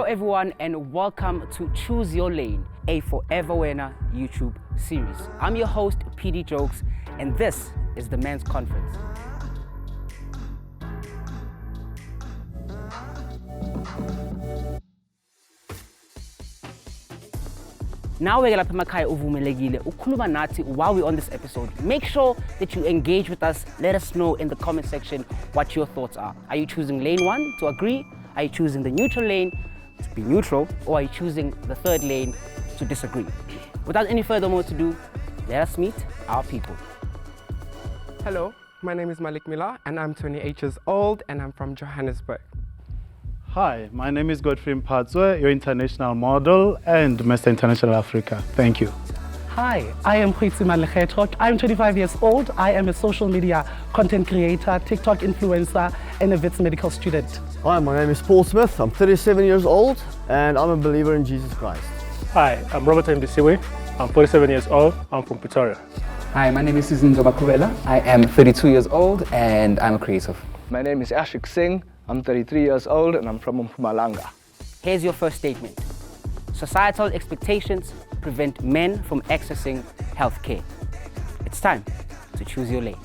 Hello everyone and welcome to Choose Your Lane, a ForeverWena YouTube series. I'm your host, PD Jokes, and this is the Men's Conference. Now we're lapha emakhaya uvumelekile ukhuluma nathi while we're on this episode. Make sure that you engage with us. Let us know in the comment section what your thoughts are. Are you choosing lane 1 to agree? Are you choosing the neutral lane to be neutral? Or are you choosing the third lane to disagree? Without any further more to do, let us meet our people. Hello, my name is Malik Miller and I'm 28 years old and I'm from Johannesburg. Hi, my name is Godfrey Mpatswe, your international model and Mr. International Africa. Thank you. Hi, I am Khwitsima Lekhetrok. I'm 25 years old. I am a social media content creator, TikTok influencer, and a Wits medical student. Hi, my name is Paul Smith. I'm 37 years old and I'm a believer in Jesus Christ. Hi, I'm Robert Mbisiwe. I'm 47 years old. I'm from Pretoria. Hi, my name is Susan Zobakurela. I am 32 years old and I'm a creative. My name is Ashik Singh. I'm 33 years old and I'm from Mpumalanga. Here's your first statement. Societal expectations prevent men from accessing healthcare. It's time to choose your lane.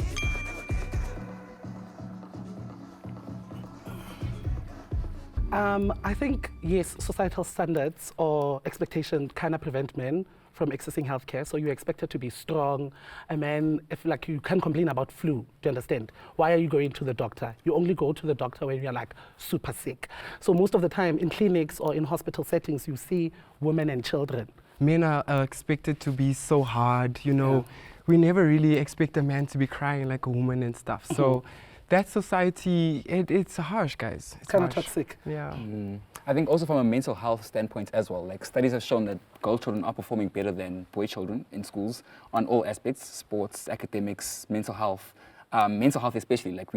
I think, yes, societal standards or expectations kind of prevent men from accessing healthcare. So you're expected to be strong. A man, if like you can't complain about flu, do you understand? Why are you going to the doctor? You only go to the doctor when you're like super sick. So most of the time in clinics or in hospital settings, you see women and children. Men are expected to be so hard, you know. Yeah. We never really expect a man to be crying like a woman and stuff. So that society, it's harsh, guys. It's kind of harsh. toxic. Yeah. I think also from a mental health standpoint as well, like studies have shown that girl children are performing better than boy children in schools on all aspects, sports, academics, mental health. Mental health especially, like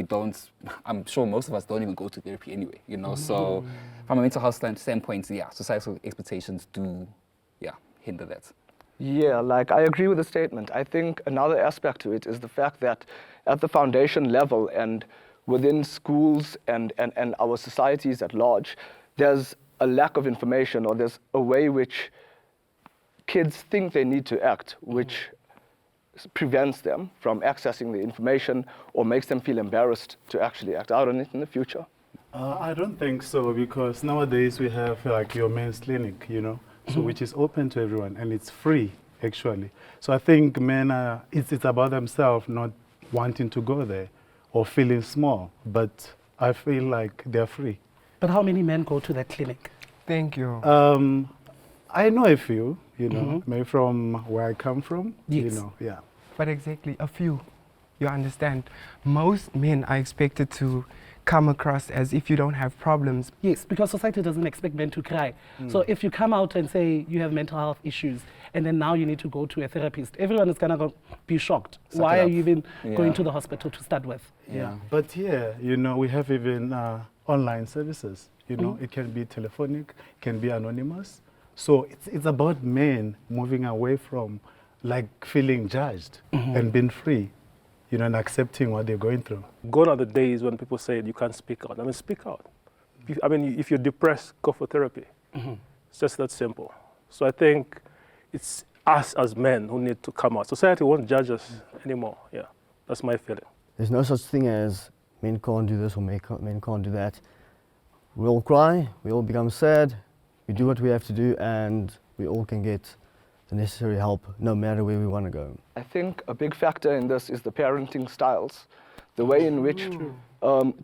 I'm sure most of us don't even go to therapy anyway, you know. So from a mental health standpoint, yeah, societal expectations do, hinder that. Yeah, like I agree with the statement. I think another aspect to it is the fact that at the foundation level and within schools and our societies at large, there's a lack of information, or there's a way which kids think they need to act, which prevents them from accessing the information or makes them feel embarrassed to actually act out on it in the future. I don't think so, because nowadays we have like your men's clinic, you know, so which is open to everyone and it's free actually. So I think men it's about themselves not wanting to go there or feeling small, but I feel like they're free. But how many men go to that clinic? Thank you. I know a few, you know, maybe from where I come from, you know, yeah. But exactly, a few. You understand? Most men are expected to come across as if you don't have problems. Yes, because society doesn't expect men to cry. So if you come out and say you have mental health issues and then now you need to go to a therapist, everyone is gonna be shocked. Why are you even going to the hospital to start with? Yeah. But here, you know, we have even online services. You know, it can be telephonic, it can be anonymous. So it's about men moving away from like feeling judged and being free, you know, and accepting what they're going through. Gone are the days when people say you can't speak out. I mean, speak out. If you're depressed, go for therapy. It's just that simple. So I think it's us as men who need to come out. Society won't judge us anymore. Yeah, that's my feeling. There's no such thing as men can't do this or men can't do that. We all cry, we all become sad, we do what we have to do, and we all can get the necessary help no matter where we want to go. I think a big factor in this is the parenting styles, the way in which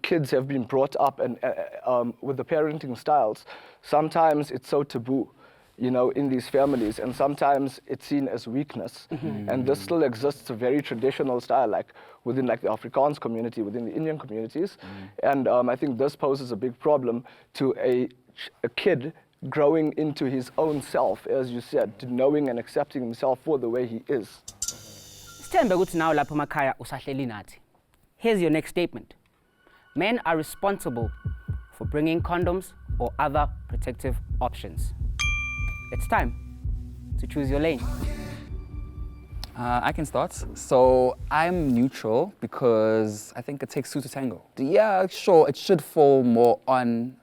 kids have been brought up, and with the parenting styles, sometimes it's so taboo, you know, in these families, and sometimes it's seen as weakness. And this still exists, a very traditional style, like within like the Afrikaans community, within the Indian communities. And I think this poses a big problem to a kid growing into his own self, as you said, to knowing and accepting himself for the way he is. Sithembe ukuthi nawe lapha emakhaya usahleli nathi. Here's your next statement. Men are responsible for bringing condoms or other protective options. It's time to choose your lane. I can start. So I'm neutral because I think it takes two to tango. Yeah, sure, it should fall more on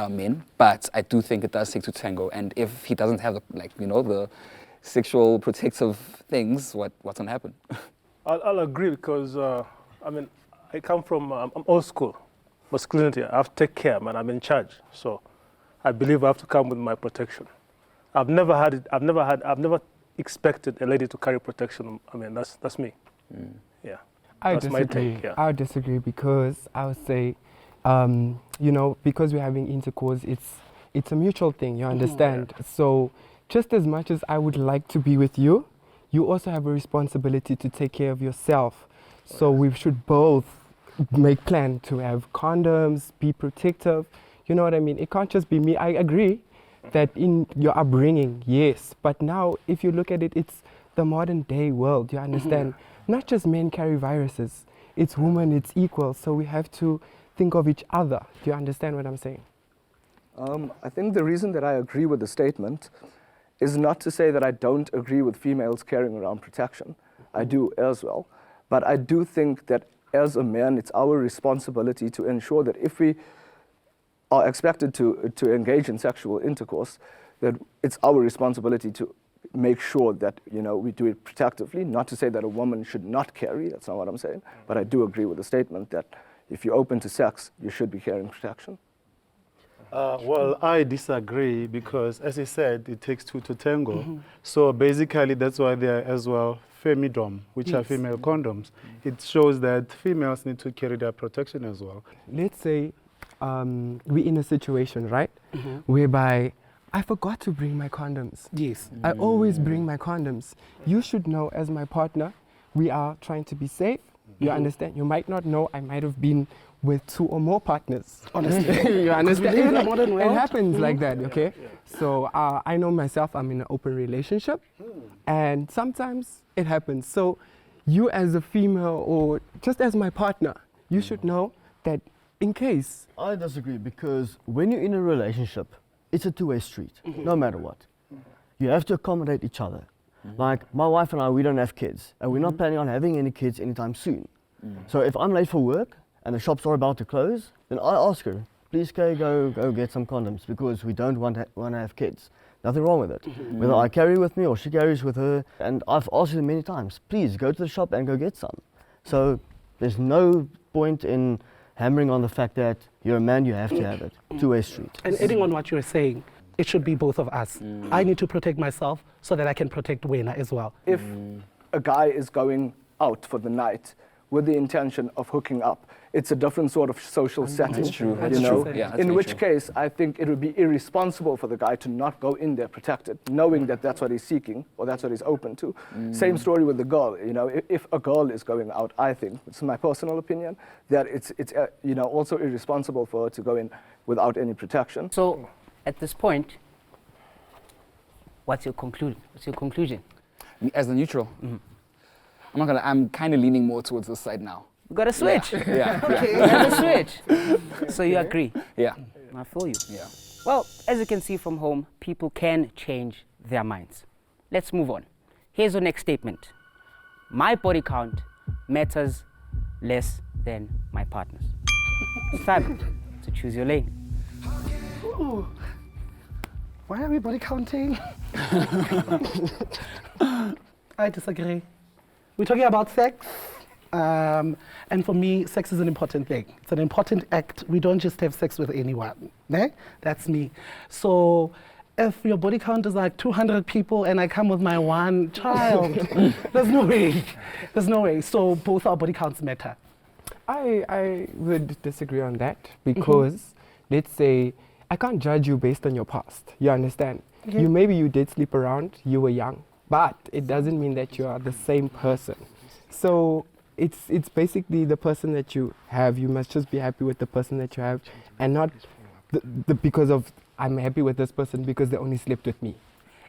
men, but I do think it does take two to tango. And if he doesn't have the sexual protective things, what's gonna happen? I'll agree because I come from I'm old school masculinity. I have to take care, man. I'm in charge, so I believe I have to come with my protection. I've never expected a lady to carry protection. I mean, that's me. Yeah. I That's my disagree. take, yeah. I disagree because I would say, because we're having intercourse, it's a mutual thing. You understand? So just as much as I would like to be with you, you also have a responsibility to take care of yourself. So we should both make plan to have condoms, be protective. You know what I mean? It can't just be me. I agree that in your upbringing, yes. But now, if you look at it, it's the modern day world. You understand? Not just men carry viruses. It's women. It's equal. So we have to think of each other. Do you understand what I'm saying? I think the reason that I agree with the statement is not to say that I don't agree with females carrying around protection. I do as well. But I do think that as a man, it's our responsibility to ensure that if we are expected to engage in sexual intercourse, that it's our responsibility to make sure that we do it protectively. Not to say that a woman should not carry, that's not what I'm saying, but I do agree with the statement that if you're open to sex, you should be carrying protection. Well, I disagree because, as he said, it takes two to tango. So basically, that's why there are as well femidom, which are female condoms. It shows that females need to carry their protection as well. Let's say we're in a situation, right, whereby I forgot to bring my condoms. Yes. I always bring my condoms. You should know, as my partner, we are trying to be safe. You understand? You might not know, I might have been with 2 or more partners. Honestly. You understand? We live in a modern It world. happens like that, okay? So I know myself, I'm in an open relationship, and sometimes it happens. So you as a female, or just as my partner, you should know that in case. I disagree because when you're in a relationship, it's a two-way street, no matter what. You have to accommodate each other. Like my wife and I, we don't have kids, and we're not planning on having any kids anytime soon. So if I'm late for work and the shops are about to close, then I ask her, please Kay, go get some condoms because we don't want to have kids. Nothing wrong with it. Whether I carry with me or she carries with her, and I've asked her many times, please go to the shop and go get some. So there's no point in hammering on the fact that you're a man, you have to have it. Two-way street. And adding on what you were saying, it should be both of us. I need to protect myself so that I can protect Wena as well. If a guy is going out for the night with the intention of hooking up, it's a different sort of social setting. That's true. You know? Yeah, that's in very which true. case, I think it would be irresponsible for the guy to not go in there protected, knowing that that's what he's seeking or that's what he's open to. Same story with the girl. If a girl is going out, I think, this is my personal opinion, that it's also irresponsible for her to go in without any protection. So, at this point, what's your conclusion? As the neutral, I'm kind of leaning more towards this side now. We got to switch. Yeah. We got to switch. So you agree? Yeah. I feel you. Yeah. Well, as you can see from home, people can change their minds. Let's move on. Here's your next statement. My body count matters less than my partner's. It's time to choose your lane. Ooh. Why are we body counting? I disagree. We're talking about sex. And for me, sex is an important thing. It's an important act. We don't just have sex with anyone. Ne? That's me. So if your body count is like 200 people and I come with my one child, there's no way. There's no way. So both our body counts matter. I would disagree on that because, let's say, I can't judge you based on your past. You understand? Maybe you did sleep around, you were young, but it doesn't mean that you are the same person. So it's basically the person that you have. You must just be happy with the person that you have, and not because of I'm happy with this person because they only slept with me.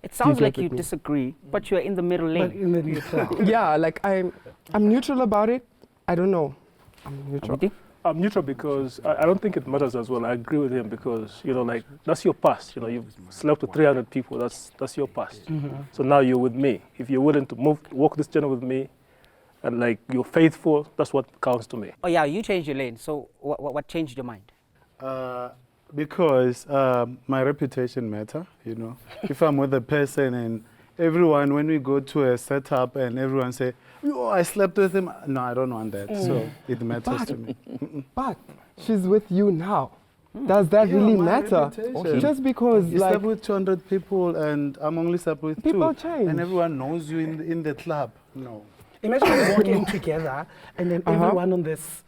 It sounds get like you with me? disagree, but you're in the middle lane. But in the neutral. Yeah, like I'm neutral about it. I don't know. I'm neutral. Abidi? I'm neutral because I don't think it matters as well. I agree with him because, that's your past. You've slept with 300 people. That's your past. So now you're with me. If you're willing to walk this journey with me, and you're faithful, that's what counts to me. Oh yeah, you changed your lane. So what changed your mind? Because my reputation matter, you know. If I'm with a person and everyone, when we go to a setup and everyone say, "Oh, I slept with him," no, I don't want that. So it matters to me. But she's with you now. Does that really my matter? reputation. Just because You like slept with 200 people and I'm only slept with People 2. change. And everyone knows you in the club. No. Imagine you walk in together and then everyone on this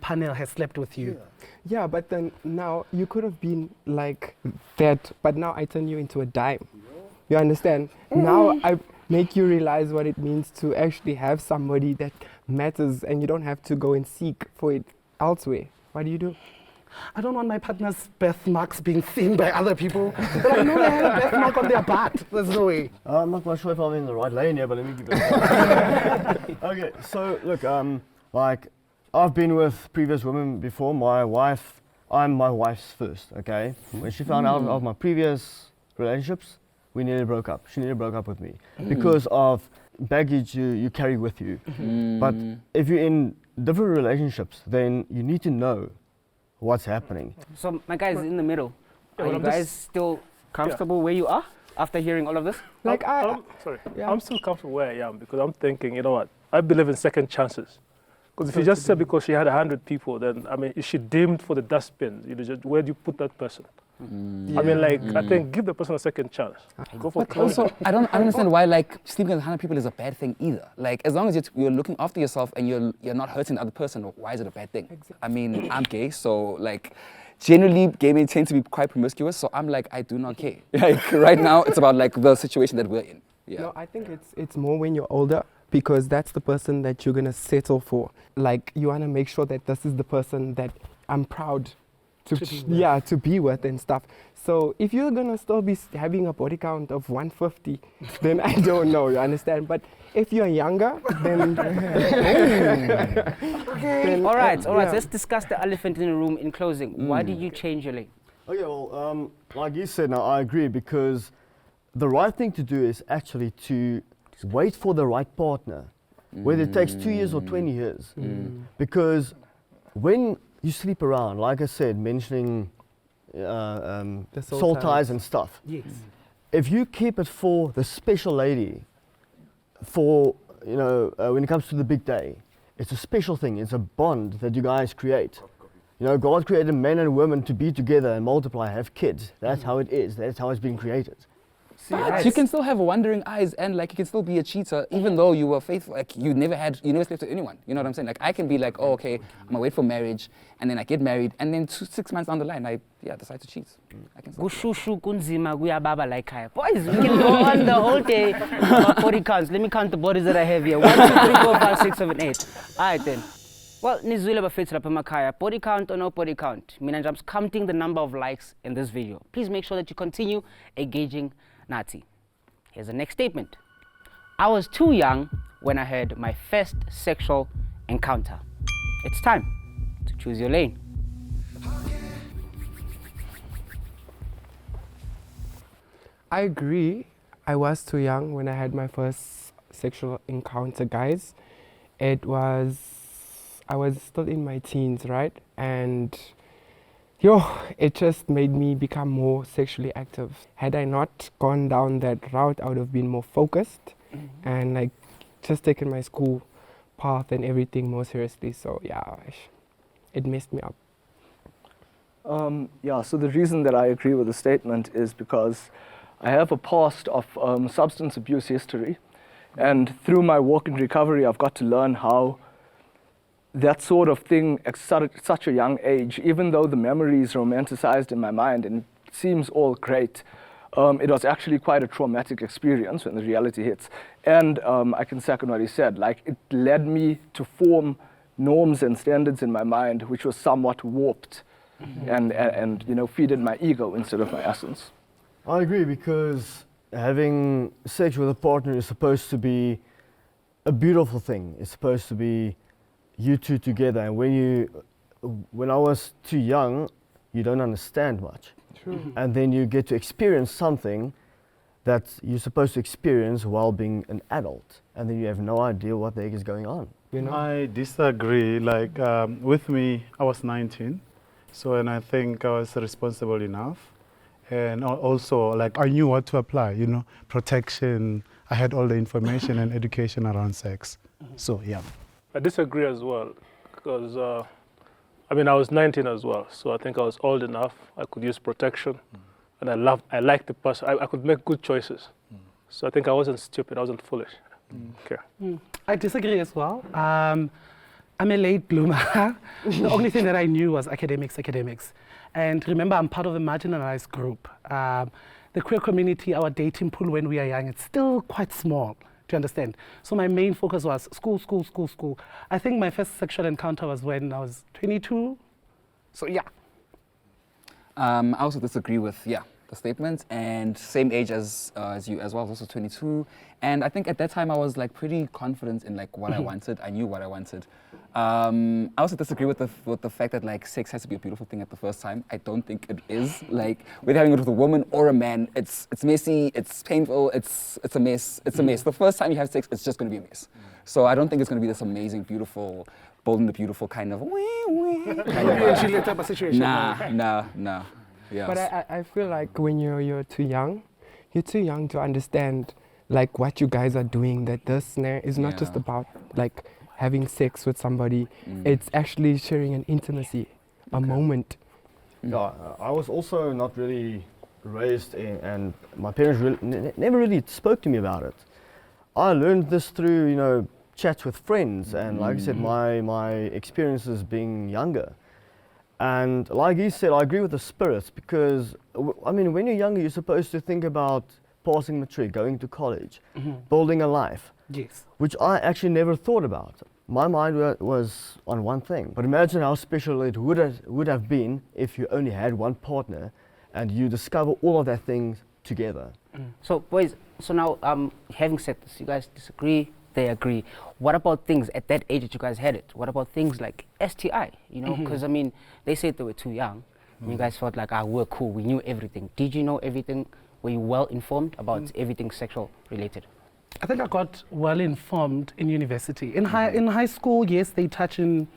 panel has slept with you. yeah, but then now you could have been like that, but now I turn you into a dime. You understand? Now I make you realize what it means to actually have somebody that matters and you don't have to go and seek for it elsewhere. What do you do? I don't want my partner's birthmarks being seen by other people. But I know they have a birthmark on their butt. There's no way. I'm not quite sure if I'm in the right lane here, but let me give it a try. Okay, so look, like I've been with previous women before. My wife, I'm my wife's first, okay? When she found out of my previous relationships, we nearly broke up. She nearly broke up with me because of baggage you carry with you. But if you're in different relationships, then you need to know what's happening. So my guys in the middle, Yeah, are but you I'm just- guys still comfortable where you are after hearing all of this? Like Sorry, yeah. I'm still comfortable where I am because I'm thinking, you know what? I believe in second chances. Because if you just said because she had 100 people, then I mean, is she deemed for the dustbin? You know, just, where do you put that person? I mean, like, I think give the person a second chance. Go for But also, I don't understand why like sleeping with 100 people is a bad thing either. Like, as long as you're looking after yourself and you're not hurting the other person, why is it a bad thing? I mean, I'm gay, so like, generally gay men tend to be quite promiscuous. So I'm like, I do not care. Like right now, it's about like the situation that we're in. Yeah. No, I think it's more when you're older because that's the person that you're gonna settle for. Like you wanna make sure that this is the person that I'm proud to be with and stuff. So if you're gonna still be having a body count of 150, then I don't know. You understand? But if you're younger, then then, All right. yeah. Let's discuss the elephant in the room in closing. Why did you change your lane? Okay, well, like you said, now I agree because the right thing to do is actually to wait for the right partner, whether it takes 2 years or 20 years. Because when you sleep around, like I said, mentioning soul ties and stuff, Yes. if you keep it for the special lady, for, you know, when it comes to the big day, it's a special thing, it's a bond that you guys create. You know, God created men and women to be together and multiply, have kids. That's how it is, that's how it's been created. But you can still have wandering eyes and like you can still be a cheater even though you were faithful. Like you never slept with anyone. You know what I'm saying? Like I can be like, oh okay, I'm gonna wait for marriage and then I get married and then 6 months down the line I decide to cheat. I can still do that. Kushushu kunzima kuyababa like high. Boys, we can go on the whole day about body counts. Let me count the bodies that I have here. 1, 2, 3, 4, 5, 6, 7, 8. All right then. Well, nizwile bafethu lapha emakhaya. Body count or no body count? Mina nje I'm counting the number of likes in this video. Please make sure that you continue engaging Nazi. Here's the next statement. I was too young when I had my first sexual encounter. It's time to choose your lane. I agree. I was too young when I had my first sexual encounter, guys. I was still in my teens, right? And it just made me become more sexually active. Had I not gone down that route, I would have been more focused and like just taken my school path and everything more seriously. So yeah, it messed me up. Yeah, so the reason that I agree with the statement is because I have a past of substance abuse history. And through my walk in recovery, I've got to learn how that sort of thing at such a young age, even though the memory is romanticized in my mind and it seems all great, it was actually quite a traumatic experience when the reality hits. And I can second what he said, like it led me to form norms and standards in my mind, which was somewhat warped and you know, feeded my ego instead of my essence. I agree because having sex with a partner is supposed to be a beautiful thing. It's supposed to be you two together. And when I was too young, you don't understand much. True. And then you get to experience something that you're supposed to experience while being an adult. And then you have no idea what the heck is going on. You know? I disagree. Like with me, I was 19 So, and I think I was responsible enough. And also, like, I knew what to apply, you know, protection. I had all the information and education around sex. So, yeah. I disagree as well because, I mean, I was 19 as well, so I think I was old enough. I could use protection, and I liked the person. I could make good choices. So I think I wasn't stupid. I wasn't foolish. Okay. I disagree as well. I'm a late bloomer. The only thing that I knew was academics. And remember, I'm part of a marginalized group. The queer community, our dating pool when we are young, it's still quite small. Do you understand? So my main focus was school. I think my first sexual encounter was when I was 22. So yeah. I also disagree with, the statement, and same age as you as well, also 22. And I think at that time I was like pretty confident in like what I wanted. I knew what I wanted. I also disagree with the fact that like sex has to be a beautiful thing at the first time. I don't think it is. Like whether having it with a woman or a man, it's messy, it's painful, it's a mess. It's a mess. The first time you have sex, it's just going to be a mess. So I don't think it's going to be this amazing, beautiful, Bold and the Beautiful kind of Type of situation. Nah. Yeah. But I feel like when you're too young to understand like what you guys are doing, that this is not just about like having sex with somebody. It's actually sharing an intimacy, a moment. Yeah, I was also not really raised in, and my parents never really spoke to me about it. I learned this through, chats with friends, and like I said, my experiences being younger. And like he said, I agree with the spirits because, I mean, when you're younger, you're supposed to think about passing matric, going to college, building a life. Yes. Which I actually never thought about. My mind was on one thing. But imagine how special it would have been if you only had one partner and you discover all of that things together. So boys, now having said this, you guys disagree, they agree. What about things at that age that you guys had it? What about things like STI, because I mean, they said they were too young. And you guys felt like, we're cool, we knew everything. Did you know everything? Were you well informed about everything sexual related? I think I got well informed in university. In high school, yes, they touch in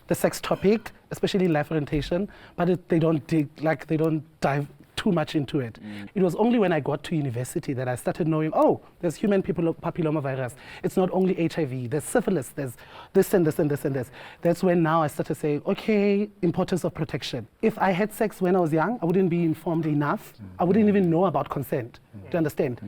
the sex topic, especially life orientation, but they don't dive too much into it. It was only when I got to university that I started knowing, there's human papillomavirus. It's not only HIV, there's syphilis, there's this and this and this and this. That's when now I started saying, okay, importance of protection. If I had sex when I was young, I wouldn't be informed enough. I wouldn't even know about consent. Do you understand?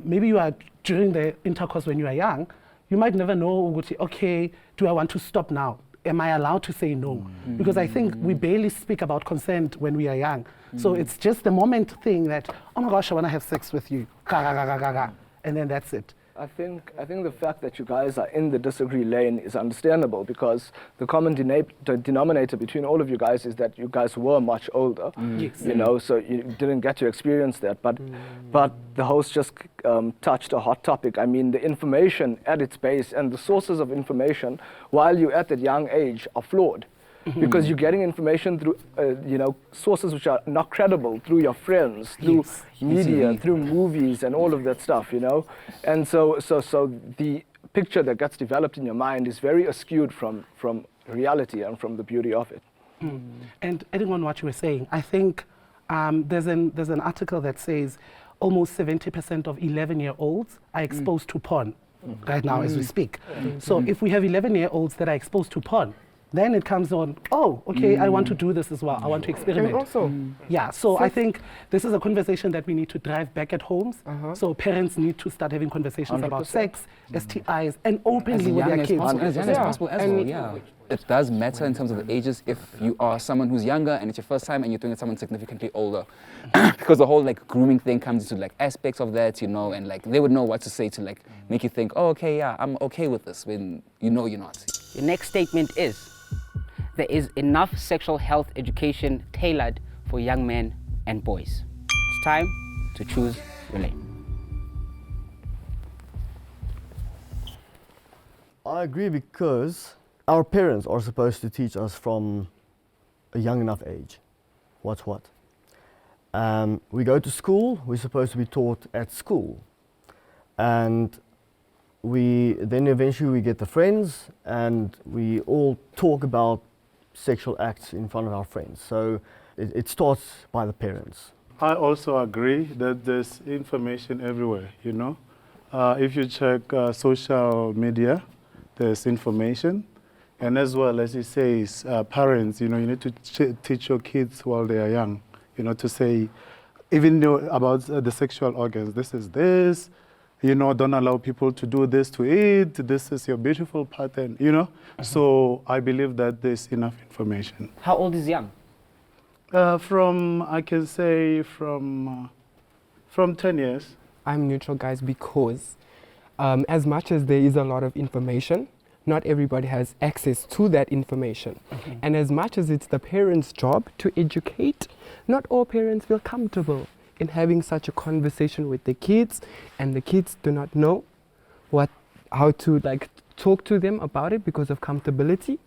Maybe you are during the intercourse when you are young, you might never know, okay, do I want to stop now? Am I allowed to say no? Because I think we barely speak about consent when we are young. So it's just the moment thing that, oh my gosh, I want to have sex with you. And then that's it. I think the fact that you guys are in the disagree lane is understandable because the common denominator between all of you guys is that you guys were much older, so you didn't get to experience that. But the host just touched a hot topic. I mean, the information at its base and the sources of information while you're at that young age are flawed. Because you're getting information through, sources which are not credible, through your friends, through media, through movies, and all of that stuff, And so the picture that gets developed in your mind is very askewed from reality and from the beauty of it. And adding on what you were saying, I think there's an article that says almost 70% of 11-year-olds are exposed to porn right now as we speak. So if we have 11-year-olds that are exposed to porn, then it comes on, I want to do this as well. I want to experiment. And also, so I think this is a conversation that we need to drive back at homes. So parents need to start having conversations about sex, STIs, and openly with their kids. As young as possible as well, It does matter in terms of the ages if you are someone who's younger and it's your first time and you're doing it with someone significantly older. Because the whole like grooming thing comes into like aspects of that, and like they would know what to say to like make you think, I'm okay with this when you're not. Your next statement is, there is enough sexual health education tailored for young men and boys. It's time to choose your lane. I agree because our parents are supposed to teach us from a young enough age what's what. We go to school, we're supposed to be taught at school. And then eventually we get the friends and we all talk about sexual acts in front of our friends. So it starts by the parents. I also agree that there's information everywhere, you know. If you check social media, there's information. And as well, as he says, parents, you know, you need to teach your kids while they are young, you know, to say, even know about the sexual organs. This is this, you know, don't allow people to do this to it. This is your beautiful pattern, you know. So I believe that there's enough information. How old is young? I can say from 10 years. I'm neutral, guys, because as much as there is a lot of information, not everybody has access to that information. And as much as it's the parents' job to educate, not all parents feel comfortable in having such a conversation with the kids, and the kids do not know how to like talk to them about it because of comfortability,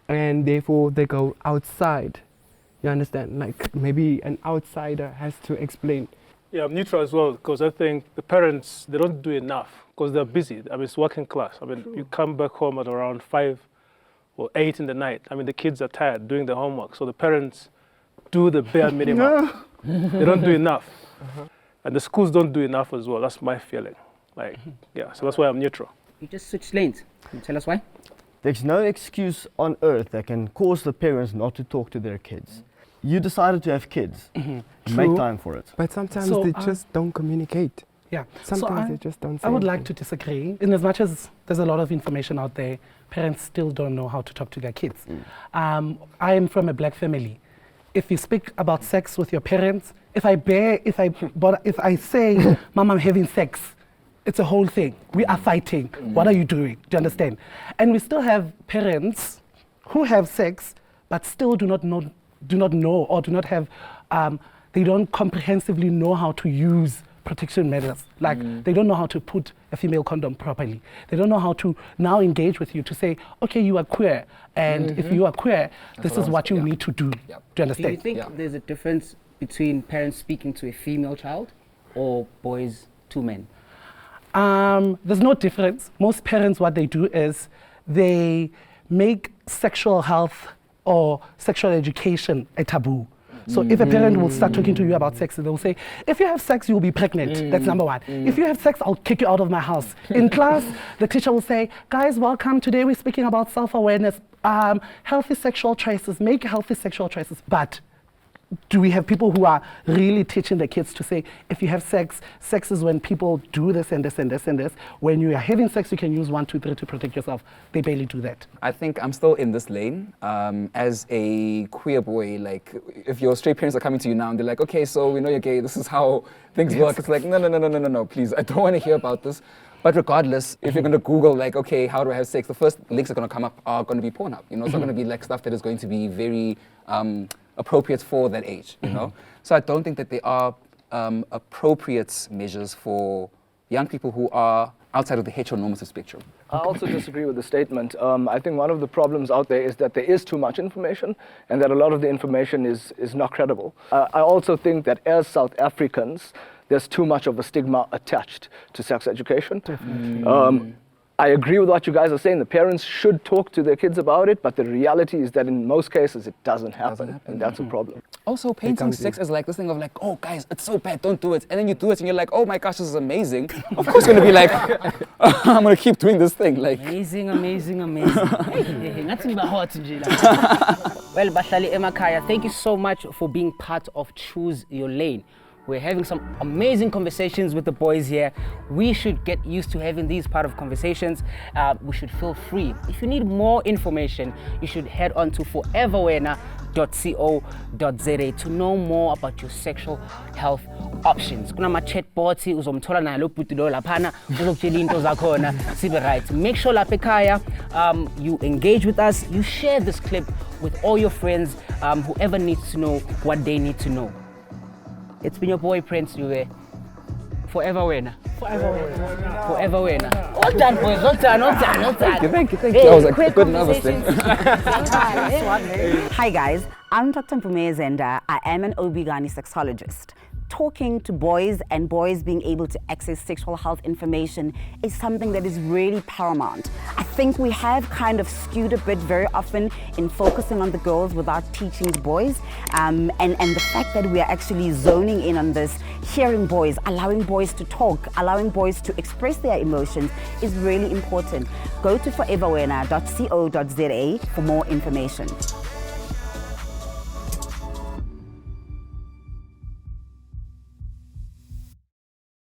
and therefore they go outside. You understand? Like maybe an outsider has to explain. Yeah, I'm neutral as well, because I think the parents, they don't do enough because they're busy. I mean, it's working class. I mean, you come back home at around 5 or 8 in the night. I mean, the kids are tired doing their homework. So the parents do the bare minimum. They don't do enough. And the schools don't do enough as well. That's my feeling. Like, yeah, so that's why I'm neutral. You just switched lanes. Can you tell us why? There's no excuse on earth that can cause the parents not to talk to their kids. You decided to have kids. Make time for it. But sometimes So, they just don't communicate. Yeah. Sometimes they just don't say I would like anything. to disagree. In as much as there's a lot of information out there, parents still don't know how to talk to their kids. I am from a black family. If you speak about sex with your parents, if I say, Mom, I'm having sex, it's a whole thing. We are fighting. What are you doing? Do you understand? And we still have parents who have sex, but still do not know or do not have, they don't comprehensively know how to use protection measures. Like they don't know how to put a female condom properly. They don't know how to now engage with you to say, okay, you are queer. And if you are queer, this is what you need to do. Do you Do understand? you think there's a difference between parents speaking to a female child or boys to men? There's no difference. Most parents, what they do is they make sexual health or sexual education a taboo. So if a parent will start talking to you about sex, they'll say, if you have sex, you'll be pregnant. That's number one. If you have sex, I'll kick you out of my house. In class, the teacher will say, guys, welcome. Today we're speaking about self-awareness, healthy sexual choices, make healthy sexual choices. But do we have people who are really teaching the kids to say, if you have sex, sex is when people do this and this and this and this. When you are having sex, you can use 1, 2, 3 to protect yourself. They barely do that. I think I'm still in this lane. As a queer boy, like, if your straight parents are coming to you now and they're like, okay, so we know you're gay, this is how things work. It's like, no, please, I don't want to hear about this. But regardless, if you're going to Google, like, okay, how do I have sex? The first links that are going to come up are going to be Pornhub. You know, it's not going to be like stuff that is going to be very appropriate for that age, you know? So I don't think that there are appropriate measures for young people who are outside of the heteronormative spectrum. I also disagree with the statement. I think one of the problems out there is that there is too much information and that a lot of the information is not credible. I also think that as South Africans, there's too much of a stigma attached to sex education. I agree with what you guys are saying. The parents should talk to their kids about it, but the reality is that in most cases it doesn't happen. And that's a problem. Also painting sex as like this thing of like, oh guys, it's so bad, don't do it. And then you do it and you're like, oh my gosh, this is amazing. Of course you're gonna be like, I'm gonna keep doing this thing. Like, Amazing. Nothing but hot. Well, Bahlali Emakaya, thank you so much for being part of Choose Your Lane. We're having some amazing conversations with the boys here. We should get used to having these part of conversations. We should feel free. If you need more information, you should head on to ForeverWena.co.za to know more about your sexual health options. Kunama chatbots uzomthola naye lo bhuti lo laphana uzokutshela into zakhona sibe right. Make sure lapha ekhaya you engage with us, you share this clip with all your friends, whoever needs to know what they need to know. It's been your boy Prince. You were ForeverWena. ForeverWena. All done, boys. All done. thank you. Hey, That was like quick good nervous thing. Hi guys, I'm Dr. Mpume Zenda. I am an OB-GYN sexologist. Talking to boys and boys being able to access sexual health information is something that is really paramount. I think we have kind of skewed a bit very often in focusing on the girls without teaching the boys. And the fact that we are actually zoning in on this, hearing boys, allowing boys to talk, allowing boys to express their emotions is really important. Go to ForeverWena.co.za for more information.